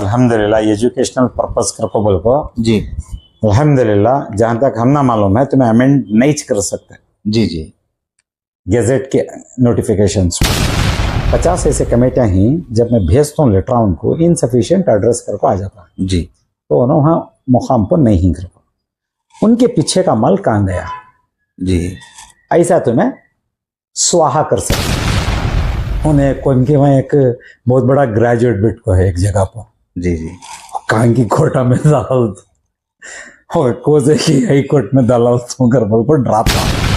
अल्हम्दुलिल्लाह educational purpose कर को बोल को जी अल्हम्दुलिल्लाह जहां तक हम ना मालूम है तुम्हें अमेंड नहीं कर सकते जी जी गैजेट के नोटिफिकेशंस 50 ऐसे कमेटियां ही जब मैं भेजता हूँ लेटर उनको इनसफिशिएंट एड्रेस कर को आ जाता जी तो उन्होंने मुकाम पर नहीं कर पाए उनके पीछे का मल कहाँ गया जी ऐसा तुम्हें स्वाहा कर सकते उन्हें उनके वहाँ एक बहुत बड़ा ग्रेजुएट बिट को है एक जगह पर जी जी कान की कोटा में दाल और कोसे की हाई कोर्ट में दाल कर बोल को ड्रापा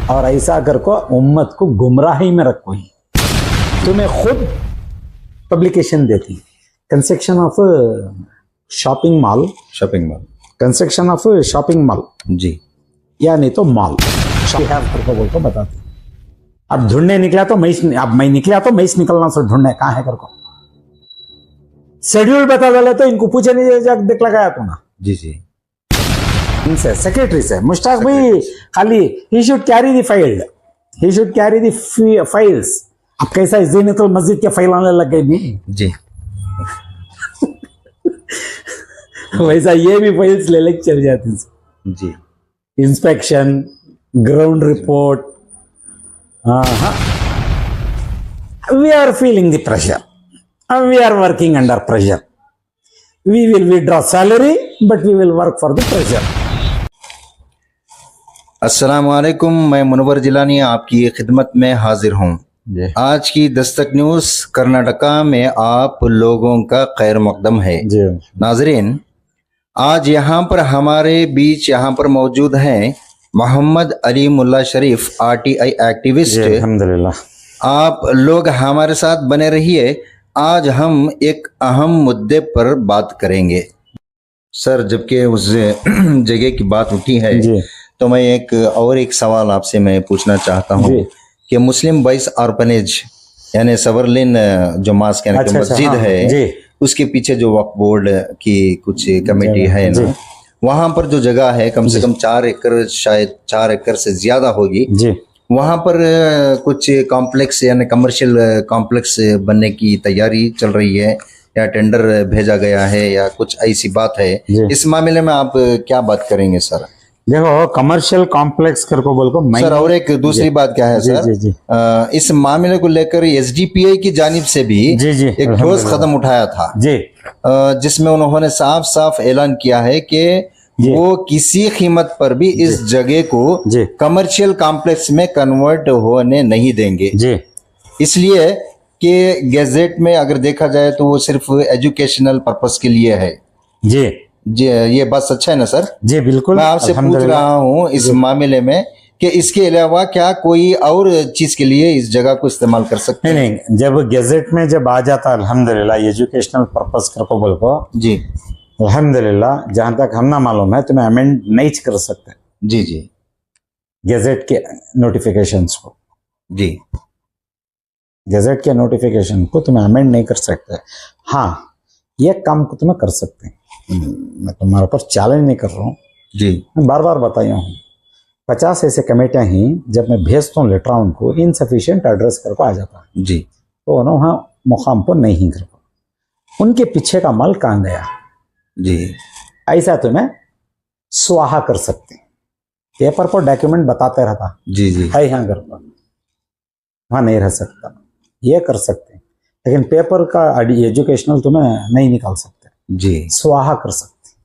और ऐसा कर को उम्मत को गुमराही में रखो ही तुम्हें खुद पब्लिकेशन देती construction of shopping mall construction of shopping mall जी या नहीं तो मॉल को बोल को बताती अब ढूंढने निकला तो अब मैं निकला तो मैं निकलना से ढूंढने कहाँ है कर को शेड्यूल बता डाले तो इनको पूछे नहीं जाके देख लगाया तो ना जी जी इनसे सेक्रेटरी से मुश्ताक भाई खाली he should carry the file he should carry the files अब कैसा ज़ीनतुल मस्जिद के फाइल आने लग गए नहीं जी वैसा ये भी फाइल्स ले लेके चल जाती जी inspection ground report we are feeling the pressure and we are working under pressure we will withdraw salary but we will work for the pressure अस्सलाम वालेकुम मैं मुनव्वर जिलानी आपकी खिदमत में हाजिर हूँ आज की दस्तक न्यूज़ कर्नाटका में आप लोगों का खैर मकदम है नाजरीन आज यहाँ पर हमारे बीच यहाँ पर मौजूद हैं मोहम्मद अली मुल्ला शरीफ आरटीआई एक्टिविस्ट अल्हम्दुलिल्लाह आप लोग हमारे साथ बने रहिए आज हम एक अहम मुद्दे पर बात करेंगे सर जबकि उस जगह की बात उठी है तो मैं एक सवाल आपसे मैं पूछना चाहता हूँ कि मुस्लिम बॉयज ऑर्फनेज यानी सवरलिन जो मास्क यानी कि मस्जिद है उसके पीछे जो वक्फ बोर्ड की कुछ कमेटी है ना वहां पर जो जगह है कम से कम 4 एकड़ शायद 4 एकड़ से ज्यादा होगी वहां पर कुछ कॉम्प्लेक्स यानी कमर्शियल कॉम्प्लेक्स बनने की तैयारी चल रही है या टेंडर भेजा गया है या कुछ ऐसी बात है इस मामले में आप क्या बात करेंगे सर देखो कमर्शियल कॉम्प्लेक्स कर को बोल को सर और एक दूसरी बात क्या है सर इस मामले को लेकर एसडीपीआई की जानिब से भी एक ठोस कदम उठाया था जिसमें उन्होंने साफ साफ ऐलान किया है कि वो किसी कीमत पर भी इस जगह को कमर्शियल कॉम्प्लेक्स में कन्वर्ट होने नहीं देंगे इसलिए कि गैजेट में अगर देखा जाए तो वो सिर्फ एजुकेशनल पर्पस के लिए है जी ये बात सच्चा है ना सर जी बिल्कुल मैं आपसे पूछ रहा हूँ इस मामले में कि इसके अलावा क्या कोई और चीज के लिए इस जगह को इस्तेमाल कर सकते हैं नहीं जब गैजेट में जब आ जाता अल्हम्दुलिल्लाह एजुकेशनल पर्पस कर को बोल को जी अल्हम्दुलिल्लाह जहां तक हम ना मालूम है तुम्हें अमेंड नहीं कर सकते जी जी गैजेट के नोटिफिकेशंस को जी गैजेट के नोटिफिकेशन को तुम्हें अमेंड नहीं कर सकते हाँ ये काम को तुम्हें कर सकते हैं मैं तुम्हारे ऊपर चैलेंज नहीं कर रहा हूँ जी मैं बार बार बताया हूँ 50 ऐसे कमेटियां ही जब मैं भेजता हूँ लेटर उनको इनसफिशिएंट एड्रेस कर को आ जाता जी तो उन्होंने मुकाम पर नहीं कर पाए उनके पीछे का मल कहाँ गया जी ऐसा तुम्हें स्वाहा कर सकते पेपर पर डॉक्यूमेंट बताते रहता जी जी है यहाँ कर वहाँ नहीं रह सकता ये कर सकते लेकिन पेपर का एजुकेशनल तुम्हें नहीं निकाल सकते जी स्वाहा कर सकते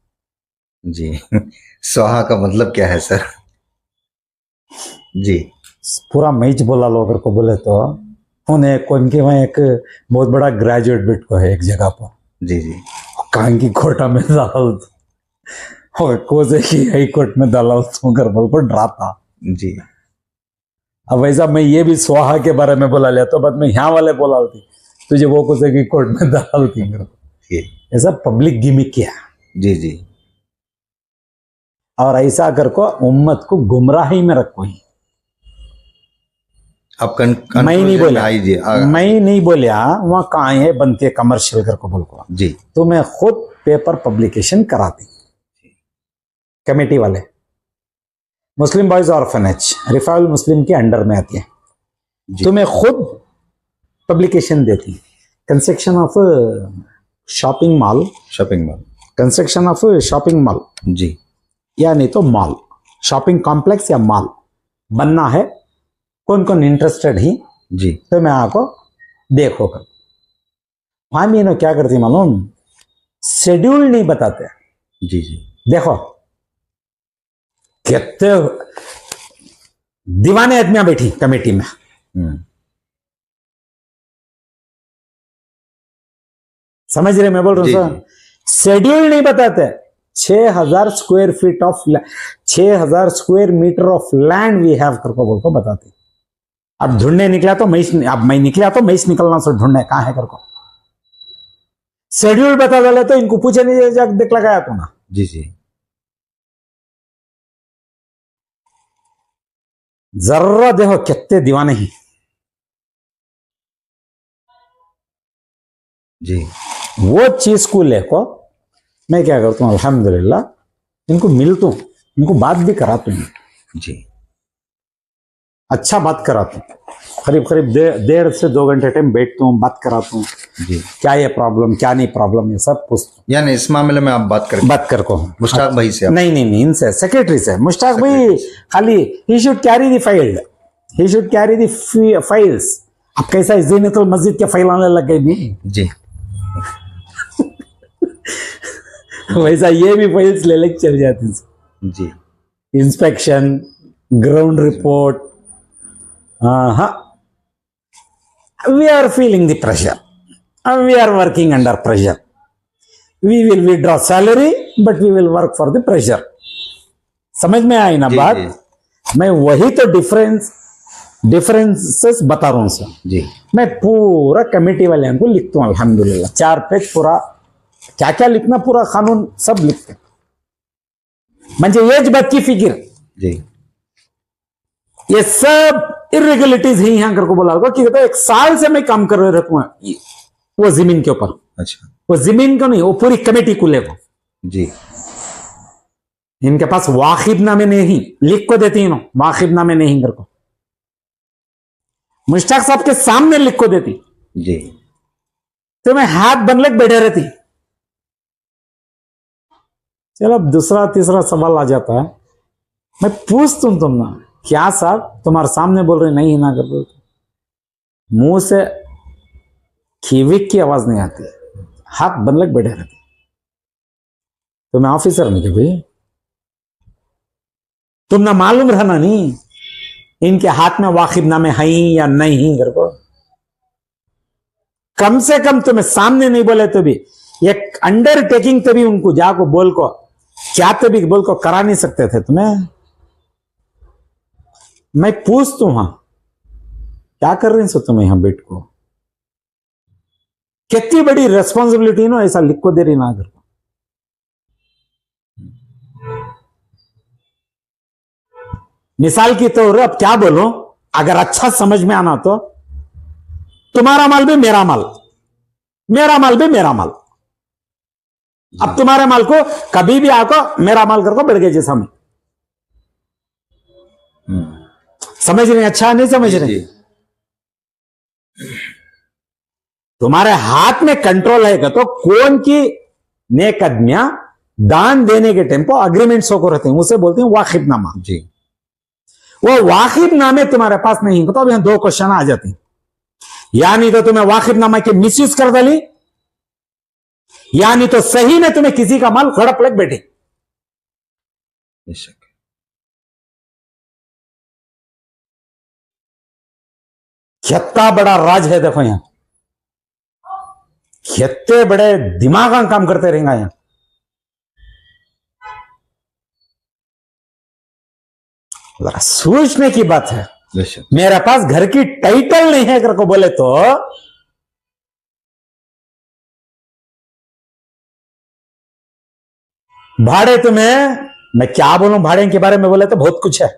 जी स्वाहा का मतलब क्या है सर जी पूरा मैच बोला लोग को बोले तो उन्हें उनके वहाँ एक बहुत बड़ा ग्रेजुएट बिट को है एक जगह पर जी जी कान की कोटा में दाल और कोसे की हाई कोर्ट में दाल कर बोल को ड्रापा जी अब वैसा मैं ये भी स्वाहा के बारे में बोला लिया तो बाद में यहाँ वाले बोला होती तुझे वो कोसे की कोर्ट में दाल थी ऐसा पब्लिक गिमिक किया जी जी और ऐसा कर को उम्मत को गुमराही में रखो ही आप मैं नहीं बोलिया वहाँ कहाँ है बनती है कमर्शियल कर को बोल को जी तो मैं खुद पेपर पब्लिकेशन कराती कमेटी वाले मुस्लिम बॉयज ऑर्फनेज रिफाउल मुस्लिम के अंडर में आती है तो मैं खुद पब्लिकेशन देती construction of shopping mall, shopping mall, construction of shopping mall, जी, या नहीं तो मॉल, शॉपिंग कॉम्प्लेक्स या मॉल बनना है। कौन कौन इंटरेस्टेड ही जी, तो मैं आपको देखो कर। वहां भी इन्हों क्या करती मालूम, शेड्यूल नहीं बताते। जी जी, देखो कितने दीवाने आदमियां बैठी कमेटी में, समझ रहे मैं बोल रहा हूं सर? शेड्यूल नहीं बताते। 6000 square feet of 6000 square meter of land we have करको बोल को बताते। अब ढूंढने निकला तो अब मैं निकला तो मैच निकलना सर, ढूंढने कहां है करको शेड्यूल बता डाले तो इनको पूछे नहीं जाके देख लगाया तो ना। जी जी, जरा देखो कितने दीवाने ही जी, वो चीज को लेको मैं क्या करता हूँ, अल्हम्दुलिल्लाह इनको मिलता हूँ, इनको बात भी कराता हूँ जी, अच्छा बात कराता हूँ। करीब करीब 1.5 से 2 घंटे टाइम बैठता हूँ, बात कराता हूँ जी, क्या ये प्रॉब्लम क्या नहीं प्रॉब्लम, ये सब पूछता हूँ। यानी इस मामले में आप बात कर को मुश्ताक भाई से? नहीं इनसे, सेक्रेटरी से। मुश्ताक भाई खाली he should carry the file, he should carry the files. अब कैसा ज़ीनतुल मस्जिद के फाइल आने लग गए भी जी, वैसा ये भी फाइल्स ले लेके चल जाते हैं जी, इंस्पेक्शन, ग्राउंड रिपोर्ट। हाँ, we are feeling the pressure, we are working under pressure, we will withdraw salary but we will work for the pressure. समझ में आई ना बात? मैं वही तो डिफरेंसेस बता रहा हूं सर जी। मैं पूरा कमेटी वाले को लिखता हूँ अल्हम्दुलिल्लाह, 4 पेज पूरा क्या क्या लिखना, पूरा कानून सब लिखते म्हणजे येच बात की फिक्र जी, ये सब इरेगुलरिटीज ही यहां करके बोला होगा कि तो 1 साल से मैं काम कर रहा रहता हूं वो जमीन के ऊपर। अच्छा, वो जमीन को नहीं, वो पूरी कमेटी को लेको जी, इनके पास वाकिबनामे नहीं, लिख को देती है वाकिबनामे नहीं करको, मुश्ताक साहब के सामने लिख को देती जी, तो मैं हाथ बन लग बैठे रहती। चलो अब दूसरा तीसरा सवाल आ जाता है, मैं पूछता हूं तुम ना क्या साहब तुम्हारे सामने बोल रहे नहीं ना कर रहे, मुंह से खीविक की आवाज नहीं आती, हाथ बन लग बैठे रहते। तो मैं ऑफिसर नहीं थे भाई, तुम ना मालूम रहना नहीं इनके हाथ में वाकिबनामे हैं या नहीं करको, कम से कम तुम्हें सामने नहीं बोले तो भी एक अंडरटेकिंग तो भी उनको जाको बोल को क्या तो भी बोल को करा नहीं सकते थे तुम्हें। मैं पूछता हूं क्या कर रही सो तुम्हें यहां बैठ को, कितनी बड़ी रेस्पॉन्सिबिलिटी नो ऐसा लिख को दे रही ना करको। मिसाल की तौर अब क्या बोलो, अगर अच्छा समझ में आना तो तुम्हारा माल भी मेरा माल, मेरा माल भी मेरा माल। अब तुम्हारे माल को कभी भी आको मेरा माल करको बढ़ गए जैसा मैं समझ रहे, अच्छा नहीं समझ रहे? तुम्हारे हाथ में कंट्रोल है तो कौन की नेक आदमियां दान देने के टाइम पर अग्रीमेंट्स को रहते हैं, उसे बोलते हैं वाकिबनामा जी। वो वाकिबनामे तुम्हारे पास नहीं तो अब यहां 2 क्वेश्चन आ जाते हैं, यानी तो तुम्हें वाकिबनामा के मिसयूज कर डाली, यानी तो सही में तुम्हें किसी का माल हड़प लग बैठे। कितना बड़ा राज है देखो यहां, कितने बड़े दिमाग का काम करते रहेंगे यहां। जरा सोचने की बात है, मेरे पास घर की टाइटल नहीं है अगर को बोले तो भाड़े तुम्हें मैं क्या बोलूं, भाड़े के बारे में बोले तो बहुत कुछ है,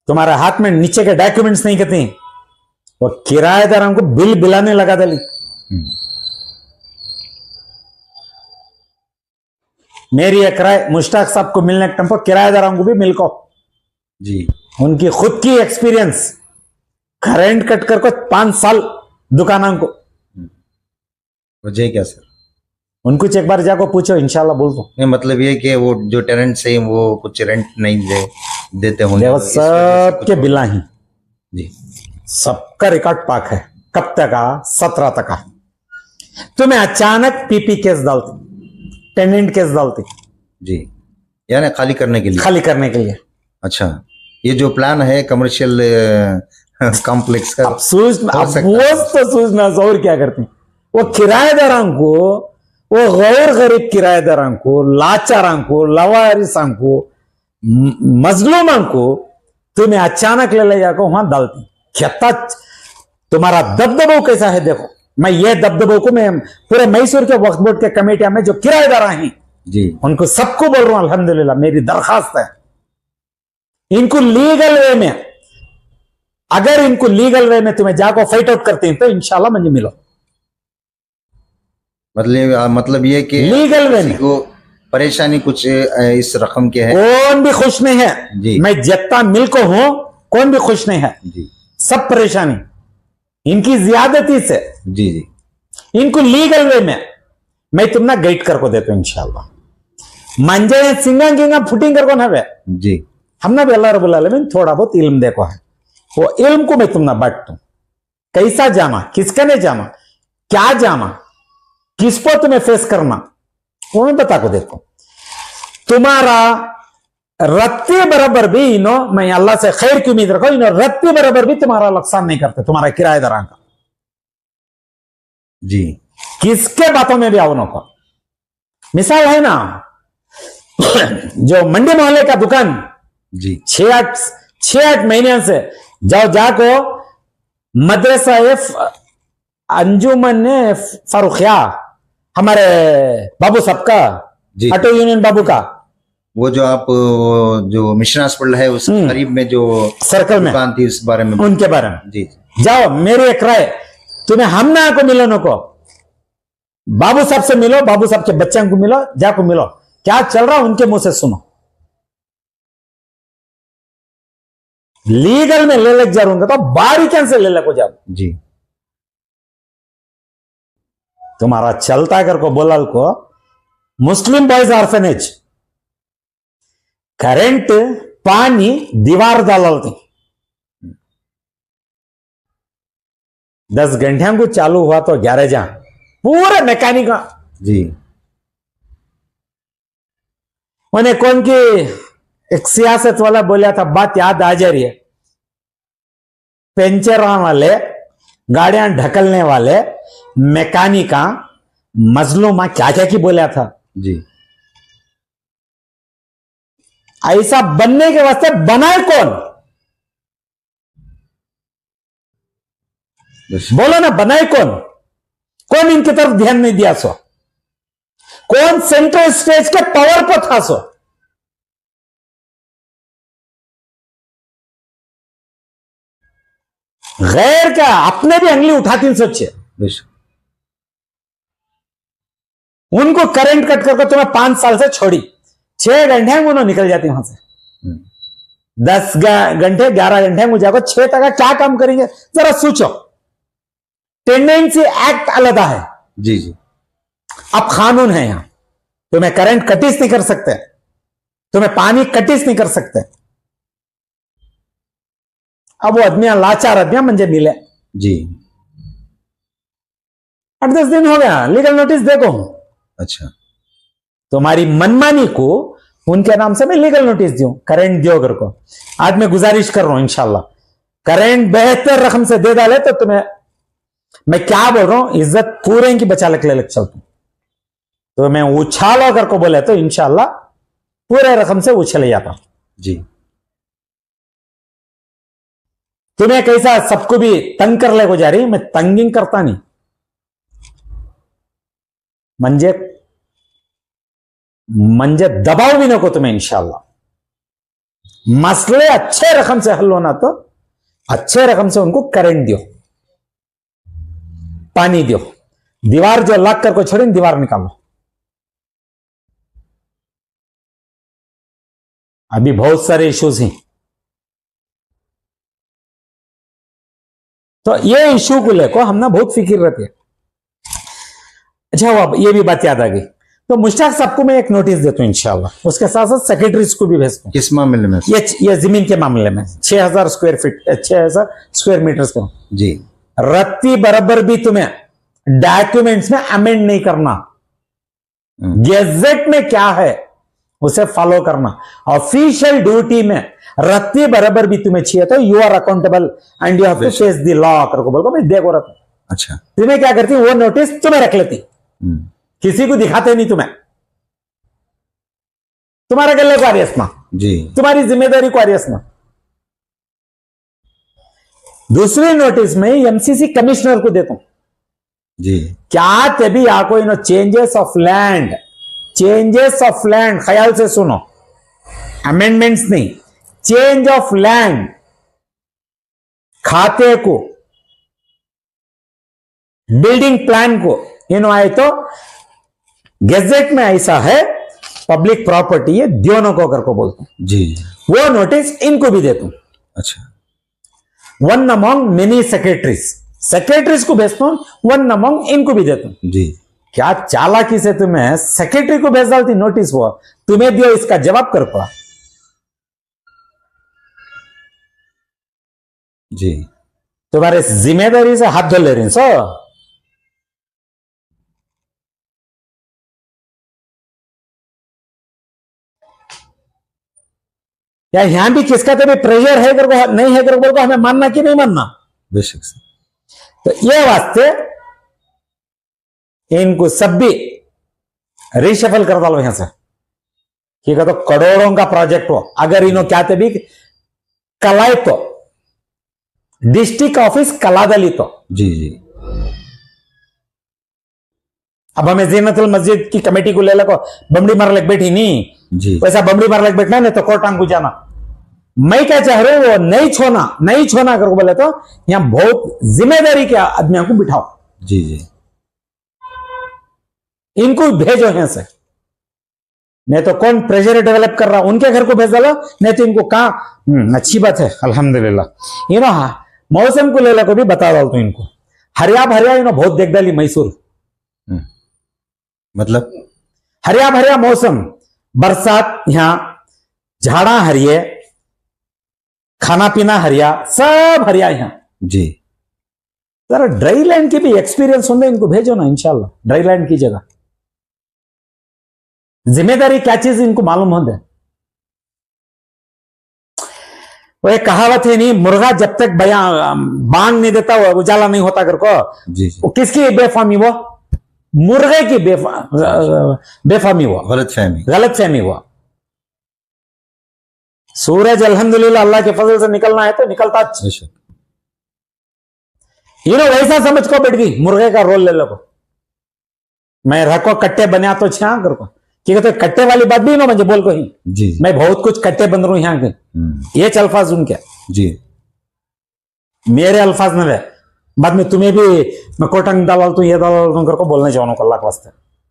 तुम्हारे हाथ में नीचे के डॉक्यूमेंट्स नहीं कहते, वो किराएदारों को बिल बिलाने लगा दली। मेरी एक राय, मुश्ताक साहब को मिलने के टाइम पर किराएदारों को भी मिलको जी, उनकी खुद की एक्सपीरियंस, करेंट कट कर को 5 साल दुकानों को वजह क्या सर? उनको एक बार जाको पूछो, इंशाल्लाह बोल दो। नहीं, मतलब ये कि वो जो टेनेंट्स है वो कुछ रेंट नहीं देते होंगे, देखो तो इस वजह से कुछ सबके बिला ही, जी सबका रिकॉर्ड पाक है। कब तक का? 17 तक का। तुम्हें अचानक पीपी केस डालती, टेनेंट केस डालती जी, यानी खाली करने के लिए। खाली करने के लिए। अच्छा, ये जो प्लान है कमर्शियल कॉम्प्लेक्स का, अब सूझ, हो अब सकता वो है। तो सूझना और क्या करती, वो किराएदारों को, वो गैर गरीब किराएदारों को, लाचारों को, लवारिसों को, मजलूमों को तुम्हें अचानक ले जाकर वहां डालती। क्या तुम्हारा दबदबो कैसा है देखो। मैं ये दबदबो को मैं पूरे मैसूर के वक्फ बोर्ड के कमेटियां में जो किराएदार हैं जी, उनको सबको बोल रहा हूं, अल्हम्दुलिल्लाह मेरी दरखास्त है, इनको लीगल वे में, अगर इनको लीगल वे में तुम्हें जाकर फाइट आउट करते हैं तो इंशाल्लाह मुझे मिलो। मतलब ये कि लीगल वे में को परेशानी कुछ इस रकम के है। कौन भी खुश नहीं है जी। मैं जितना मिल को हूं, कौन भी खुश नहीं है जी सब परेशानी इनकी ज्यादती से। जी जी, इनको लीगल वे में मैं तुमना गाइड करको देता हूं इंशाल्लाह। मंजे सिंगा गिंगा फुटिंग करको ना वे जी, हमने भी अल्लाह रब्बुल आलमीन थोड़ा बहुत इल्म देखो है, वो इल्म को मैं तुमना बांटता हूं। कैसा जामा, किसका नहीं जामा, क्या जामा, किसको तुम्हें फेस करना, वो मैं बता को देता हूं। तुम्हारा रत्ती बराबर भी इनो, मैं अल्लाह से खैर की उम्मीद रखो, इनो रत्ती बराबर भी तुम्हारा नुकसान नहीं करते, तुम्हारा किराएदार का। जी, किसके बातों में भी आओ नो को। मिसाल है ना, जो मंडी मोहल्ले का दुकान जी, 6-8 महीने से जाको मदरसा अंजुमन ने फारूखिया, हमारे बाबू साहब का, जी, ऑटो यूनियन बाबू का, वो जो आप जो मिशन हॉस्पिटल है उस करीब में जो सर्कल में दुकान थी, उस बारे में, उनके बारे में जी, जाओ। मेरी एक राय, तुम्हें हम ना को मिलो नो को, बाबू साहब से मिलो, बाबू साहब के बच्चों को मिलो, जाको मिलो, क्या चल रहा उनके मुंह से सुनो। लीगल में ले लग जाऊंगा तो बारीकियां से ले लगो जाओ। जी, तुम्हारा चलता कर को बोलल को मुस्लिम बॉयज ऑर्फनेज करंट पानी दीवार डालल थी, 10 घंटे को चालू हुआ तो 11 जा पूरे मैकेनिक जी, उन्हें कौन की एक सियासत वाला बोला था, बात याद आ जा रही है, पंचर वाले, गाड़ियां ढकलने वाले, मैकेनिका, मजलूमा, क्या क्या की बोला था। जी, ऐसा बनने के वास्ते बनाए कौन, बोलो ना, बनाए कौन, कौन इनकी तरफ ध्यान नहीं दिया सो, कौन सेंट्रल स्टेज के पावर पर था सो। गैर क्या अपने भी अंगली उठाती सोचे, उनको करंट कट करके तुम्हें 5 साल से छोड़ी, 6 घंटे में उन्होंने निकल जाती वहां से, 10 घंटे 11 घंटे में जाकर 6 तक का क्या काम करेंगे जरा सोचो। टेंडेंसी एक्ट अलग है जी जी, अब कानून है यहां, तुम्हें करंट कटिस नहीं कर सकते, तुम्हें पानी कटिस नहीं कर सकते। अब वो आदमी लाचार आदमी मुझे मिले जी, 8-10 दिन हो गया, लीगल नोटिस देखो। अच्छा, तुम्हारी मनमानी को उनके नाम से मैं लीगल नोटिस दूं, करंट दियो घर को। आज मैं गुजारिश कर रहा हूं इंशाल्लाह करंट बेहतर रकम से दे डाले तो तुम्हें, मैं क्या बोल रहा हूं, इज्जत पूरे की बचा लग चलता हूं, तो मैं उछालो कर को बोले तो इंशाल्लाह पूरे रकम से उछले जाता। जी, तुम्हें कैसा सबको भी तंग कर ले को जा रही, मैं तंगिंग करता नहीं, मंजे दबाव भी नको तुम्हें इंशाल्लाह। मसले अच्छे रकम से हल होना तो अच्छे रकम से उनको करंट दियो, पानी दियो, दीवार जो लग कर को छोड़ी दीवार निकालो। अभी बहुत सारे इश्यूज हैं, तो ये इश्यू को लेकर हमने बहुत फिक्र रहती है। अच्छा हुआ ये भी बात याद आ गई। तो मुश्ताक साहब को मैं एक नोटिस देता हूँ इंशाल्लाह, उसके साथ साथ सेक्रेटरीज को भी भेजता हूँ। किस मामले में? ये जमीन के मामले में 6000 स्क्वायर फीट 6000 स्क्वायर मीटर का जी। रत्ती बराबर भी तुम्हें डॉक्यूमेंट्स में अमेंड नहीं करना, गेजेट में क्या है उसे फॉलो करना। ऑफिशियल ड्यूटी में रत्ती बराबर भी तुम्हें चाहिए तो you are accountable and you have to face the law करके बोल को मैं देखो रहा था। अच्छा, तुम्हें क्या करती वो नोटिस तुम्हें रख लेती, किसी को दिखाते नहीं तुम्हें, तुम्हारे गले को आरियसना जी, तुम्हारी जिम्मेदारी को आरियसना। दूसरी नोटिस में एमसीसी कमिश्नर को देता हूं जी। क्या तभी आपको इन चेंजेस ऑफ लैंड ख्याल से सुनो, अमेंडमेंट्स नहीं, चेंज ऑफ लैंड खाते को बिल्डिंग प्लान को इन आए तो गेजेट में ऐसा है पब्लिक प्रॉपर्टी है दोनों को कर को बोलते हैं जी। वो नोटिस इनको भी देता हूं। अच्छा, वन अमॉन्ग मेनी सेक्रेटरीज को भेजता हूं, वन अमॉन्ग इनको भी देता हूं जी। क्या चालाकी से तुम्हें सेक्रेटरी को भेज डालती नोटिस, वो तुम्हें दियो इसका जवाब कर पा जी। तुम्हारे जिम्मेदारी से हाथ धो ले रही सो। या यहां भी किसका तो भी प्रेशर है कर को नहीं है कर को हमें मानना कि नहीं मानना, बेशक से। तो ये वास्ते इनको सब भी रिशफल कर डालो यहां से, ठीक है। तो करोड़ों का प्रोजेक्ट हो अगर इन्हों क्या भी कलाए तो डिस्ट्रिक्ट ऑफिस कलादली तो जी जी। अब हमें जीनतुल मस्जिद की कमेटी को ले लो, बमड़ी मार लग बैठी नहीं जी। वैसा बमड़ी मार लग बैठना नहीं तो कोर्टांग को जाना। मैं क्या चाह रहा हूं वो नहीं छोना कर बोले तो यहां बहुत जिम्मेदारी के आदमियों को बिठाओ जी जी। इनको भेजो यहां से, नहीं तो कौन प्रेशर डेवलप कर रहा उनके घर को भेज डालो, नहीं तो इनको कहा अच्छी बात है अल्हम्दुलिल्लाह। हाँ मौसम को ले लो को भी बता डालता हूं इनको, हरिया इन्हों बहुत देख डाली मैसूर, मतलब हरिया मौसम, बरसात यहां झाड़ा हरिये, खाना पीना हरिया, सब हरिया यहां जी। जरा ड्राई लैंड की भी एक्सपीरियंस होंगे इनको भेजो ना इंशाल्लाह, ड्राई लैंड की जगह जिम्मेदारी क्या चीज इनको मालूम होते। वो एक कहावत है नहीं, मुर्गा जब तक बांग नहीं देता वो उजाला नहीं होता कर को जी जी। वो किसकी बेफामी, वो मुर्गे की बेफामी हुआ, गलत फहमी हुआ। सूरज अल्हम्दुलिल्लाह अल्लाह के फजल से निकलना है तो निकलता, ये नो वैसा समझ को बैठ गई मुर्गे का रोल ले लो को, मैं रखो कट्टे बना तो छा कर को, क्योंकि तो कट्टे वाली बात भी ना मुझे बोल को ही जी, मैं बहुत कुछ कट्टे बन रहा हूं यहाँ के, ये अल्फाज उनके जी, मेरे अल्फाज में बाद में तुम्हें भी मैं कोटंग दलाल तू ये दलाल तुम करको बोलने जाऊँ अल्लाह के वास्ते,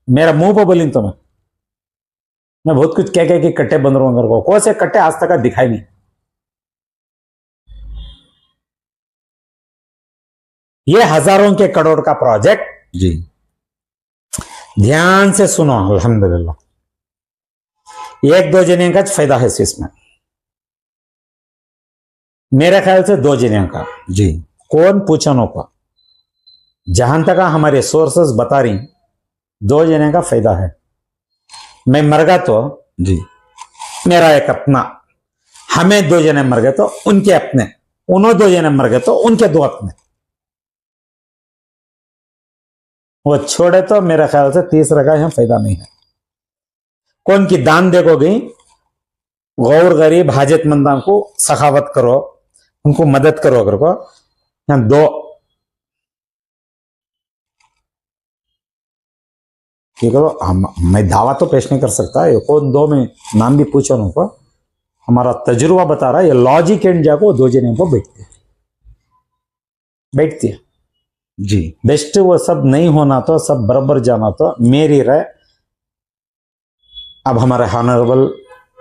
मेरा मुंह पर बोली तो मैं बहुत कुछ कह के कट्टे बन रहा हूं को, कौन से कट्टे आज तक दिखाई नहीं। ये हजारों के करोड़ का प्रोजेक्ट जी, ध्यान से सुनो अल्हम्दुलिल्लाह, एक दो जने का फायदा है इसमें, मेरे ख्याल से दो जने का जी। कौन पूछनो का, जहां तक हमारे सोर्सेस बता रही दो जने का फायदा है। मैं मर गया तो जी, मेरा एक अपना, हमें दो जने मर गए तो उनके अपने, उन्होंने दो जने मर गए तो उनके दो अपने, वो छोड़े तो मेरे ख्याल से तीसरा का यहां फायदा नहीं है। कौन की दान देखो गई, गौर गरीब हाजतमंदा को सखावत करो, उनको मदद करो अगर को, यहां दो ठीक है। मैं दावा तो पेश नहीं कर सकता, ये कौन दो में नाम भी पूछो उनको, हमारा तजुर्बा बता रहा है ये लॉजिक एंड जाको दो जने को बैठती है जी। बेस्ट वो सब नहीं होना तो सब बराबर जाना तो मेरी राय अब हमारे ऑनरेबल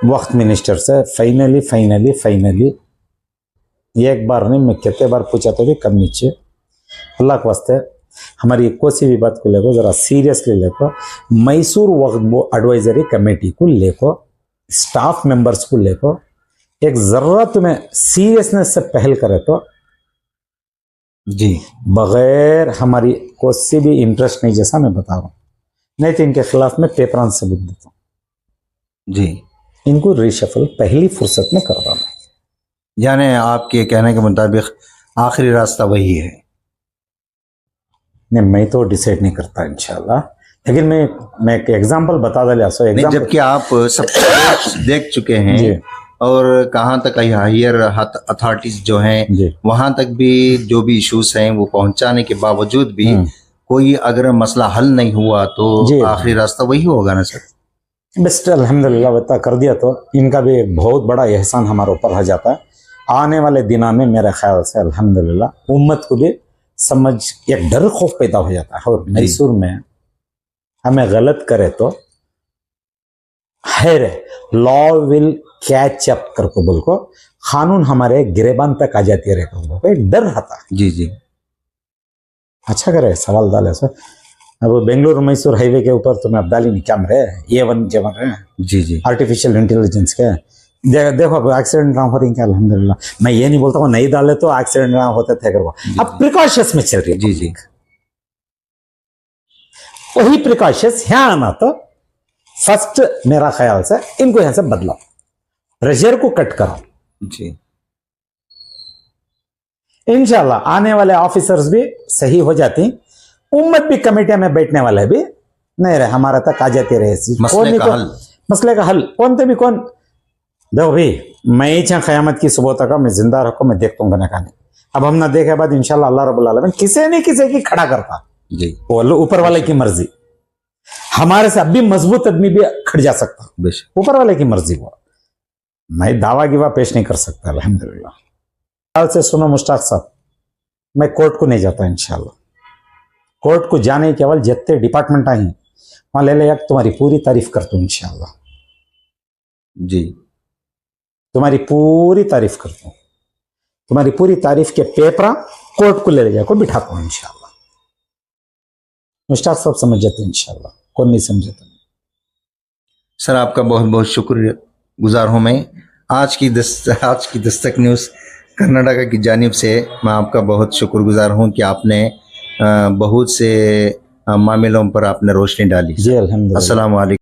वक्त मिनिस्टर से फाइनली एक बार नहीं मैं कितने बार पूछा तो भी कम नीचे, अल्लाह के वास्ते हमारी कोई भी बात को लेको जरा सीरियसली लेको, मैसूर वक्फ एडवाइजरी कमेटी को लेको, स्टाफ मेंबर्स को लेको, एक जरा तुम्हें सीरियसनेस से पहल करे तो जी, बगैर हमारी कोई भी इंटरेस्ट नहीं, जैसा मैं बता रहा हूँ, नहीं तो इनके खिलाफ में पेपरान सबूत देता हूँ जी। इनको रिशफल पहली फुर्सत में करवा मैं। यानी आपके कहने के मुताबिक आखिरी रास्ता वही है। नहीं, मैं तो डिसाइड नहीं करता इंशाल्लाह, लेकिन मैं एक एग्जांपल बता दिया सो नहीं, एग्जांपल। जबकि आप सब देख चुके हैं जी। और कहाँ तक हायर अथॉरिटीज जो हैं जी। वहां तक भी जो भी इश्यूज हैं वो पहुंचाने के बावजूद भी कोई अगर मसला हल नहीं हुआ जी। तो आखिरी रास्ता वही होगा ना सर। बेस्ट अल्हम्दुलिल्लाह बता कर दिया तो इनका भी एक बहुत बड़ा एहसान हमारे ऊपर हो जाता है। आने वाले दिनों में मेरे ख्याल से अल्हम्दुलिल्लाह उम्मत को भी समझ एक डर खौफ पैदा हो जाता है। और मैसूर में हमें गलत करे तो है लॉ विल कैच अप कर को बोल को कानून हमारे गिरेबान तक आ जाती रहे को एक डर रहता है। जी जी। अच्छा करे सवाल डाले सर। अब बेंगलुरु मैसूर हाईवे के ऊपर तुम्हें अब डाली नहीं कैमरे A1 J1 रहे जी जी। आर्टिफिशियल इंटेलिजेंस के देखो अब एक्सीडेंट ना हो रही क्या अल्हम्दुलिल्लाह। मैं ये नहीं बोलता हूँ नहीं डाले तो एक्सीडेंट ना होते थे वो, अब प्रिकॉशंस में चल रही है। जी जी। वही प्रिकॉशंस यहाँ आना तो फर्स्ट मेरा ख्याल से इनको यहां से बदलाओ, प्रेशर को कट करो जी। इंशाल्लाह आने वाले ऑफिसर्स भी सही हो जाती, उम्मत भी कमेटियां में बैठने वाले भी नहीं रहे, हमारा तक आ जाती रहे मसले का हल। कौन थे भी कौन देखो भाई, मैं ही चाह क़यामत की सुबह तक मैं जिंदा रखो, मैं देखता हूँ खाने। अब हम ना देखे बाद इंशाल्लाह अल्लाह रब्बुल आलमीन किसी न किसी की खड़ा करता जी, वो ऊपर वाले की मर्जी। हमारे से अब भी मजबूत आदमी भी खड़ जा सकता, ऊपर वाले की मर्जी। वो मैं दावा गिवा पेश नहीं कर सकता अल्हम्दुलिल्लाह। ख्याल से सुनो मुश्ताक साहब, मैं कोर्ट को नहीं जाता इंशाल्लाह। कोर्ट को जाने के केवल जितने डिपार्टमेंट आई वहां ले ले तुम्हारी पूरी तारीफ करता हूँ इंशाल्लाह जी, तुम्हारी पूरी तारीफ करता हूँ। तुम्हारी पूरी तारीफ के पेपर कोर्ट को ले जाकर बिठाता हूँ इंशाल्लाह। मुश्ताक साहब समझ जाते इंशाल्लाह, कौन नहीं समझे तो। सर आपका बहुत बहुत शुक्र गुजार हूँ मैं। आज की दस्तक न्यूज़ कर्नाटका की जानिब से मैं आपका बहुत शुक्रगुजार हूँ कि आपने बहुत से मामलों पर आपने रोशनी डाली। जी अल्हम्दुलिल्लाह। अस्सलाम वालेकुम।